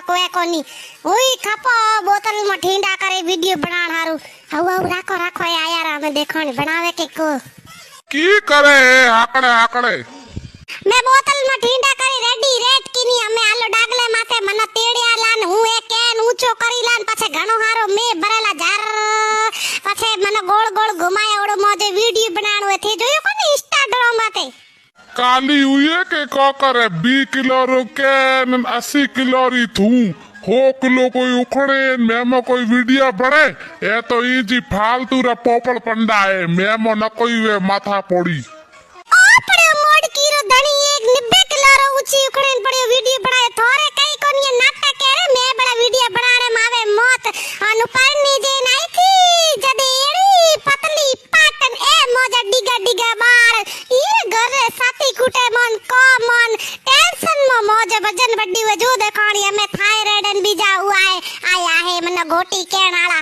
कोई कोनी हुई खपो बोतल में ठंडा करे वीडियो बनाण हारू हाउ हाउ राखो राखो यार हमें देखो ने बनावे के को की करे आकड़े आकड़े मैं बोतल में ठंडा करे रेडी रेट कीनी हमें आलो डागले माथे मन तेड़िया लान हूं एक केन ऊंचो करी लान पाछे घणो हारो मे भरेला जार पाछे मन गोल गोल घुमाए ओडो मोजे वीडियो बनाणो थे जोयो कोनी इंस्टाग्राम माथे काली हुई है के को करे 20 किलो रुके 80 किलो री थू हो किलो कोई उखड़े मेमो कोई वीडियो बड़े ये तो इजी फालतू रा पोपड़ पंडा है मेमो न कोई वे माथा पोड़ी पड़े मोड़ कीरो धनी एक 90 किलो रो ऊंची उखड़ेन पड़े वीडियो बनाए थोरे कई कोनी नाटक करे मैं बड़ा वीडियो बनाने मावे मौत अनुपर नीचे नहीं थी जदे एड़ी पतली पाटन ए मोजा डिगा डिगा बार ये घर साथी कुटे मन कॉमन टेंशन में मौज वजन बड्डी वजू देखाणी हमें थायराइड बीजा हुआ है आया है मन गोटी केण आला